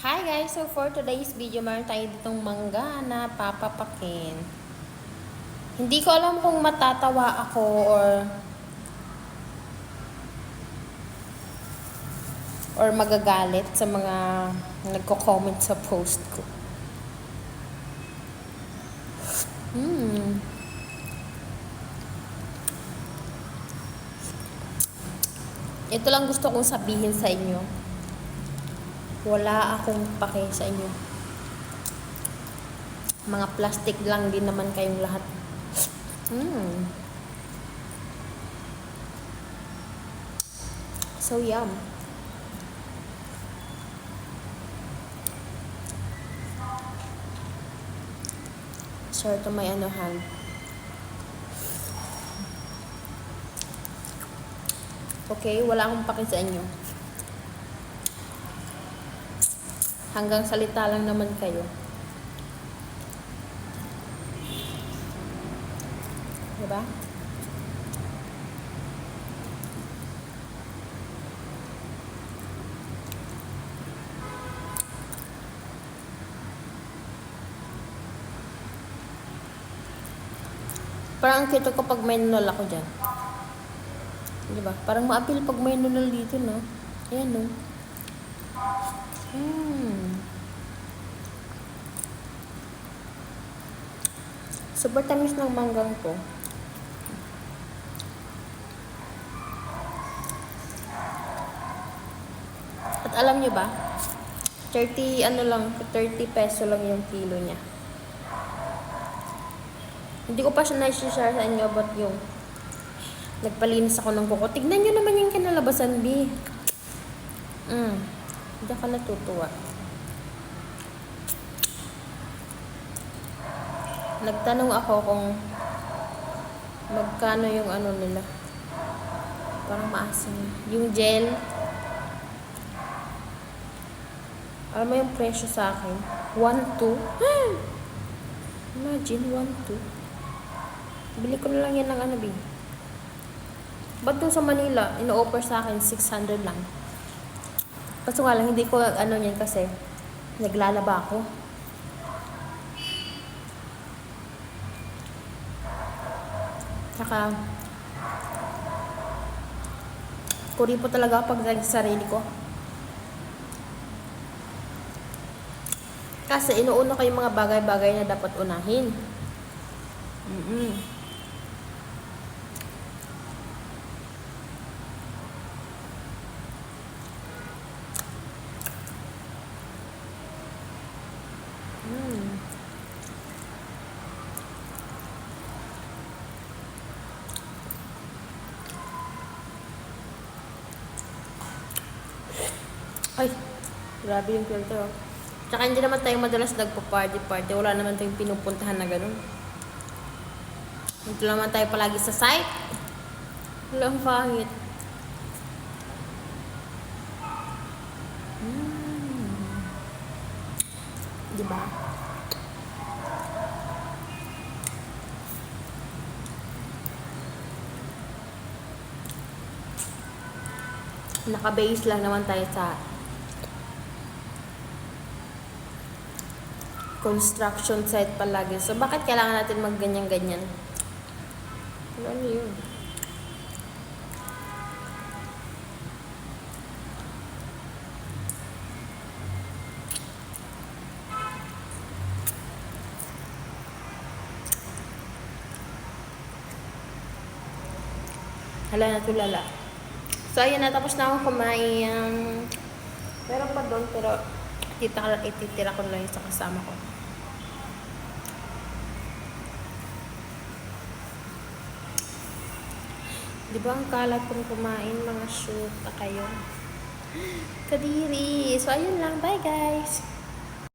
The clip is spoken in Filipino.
Hi guys! So for today's video, meron tayo ditong mangga na papapakin. Hindi ko alam kung matatawa ako or magagalit sa mga nagko-comment sa post ko. Ito lang gusto kong sabihin sa inyo. Wala akong pake sa inyo. Mga plastic lang din naman kayong lahat. So yum. Sure to may anuhan. Okay, wala akong pake sa inyo. Hanggang salita lang naman kayo. Diba? Parang ang cute kapag may nunal ako dyan. Diba? Parang ma-appeal pag may nunal dito, no? Ayan, no? Super tamis ng manggang ko. At alam nyo ba? 30 peso lang yung kilo niya. Hindi ko pa siya na-share sa inyo about yung nagpalinis ako ng kuko. Tignan nyo naman yung kinalabasan, B. Hindi ka natutuwa. Nagtanong ako kung magkano yung ano nila. Parang maasim. Yung gel. Alam mo yung presyo sa akin? 1.2. Imagine, 1.2. Bili ko na lang yan ng ano, B. Ba't dun sa Manila, ino-offer sa akin 600 lang. Kaso nga lang, hindi ko ano yan kasi naglalaba ako. Tsaka kuripo talaga pag sa sarili ko. Kasi inuuna ko yung mga bagay-bagay na dapat unahin. Ay, grabe yung filter. Tsaka hindi naman tayo madalas nagpa-party. Wala naman tayong pinupuntahan na ganun. Dito naman tayo palagi sa site. Walang pangit. Diba? Naka-base lang naman tayo sa construction site palagi. So, bakit kailangan natin mag-ganyan-ganyan? Ano yun? Hala na tulala. So, ayun na. Tapos na ako kumain. Meron pa doon, pero ititira ko lang yung sa kasama ko. Diba ang kalat kong kumain, mga shoot na kayo? Kadiri. So, ayun lang. Bye, guys!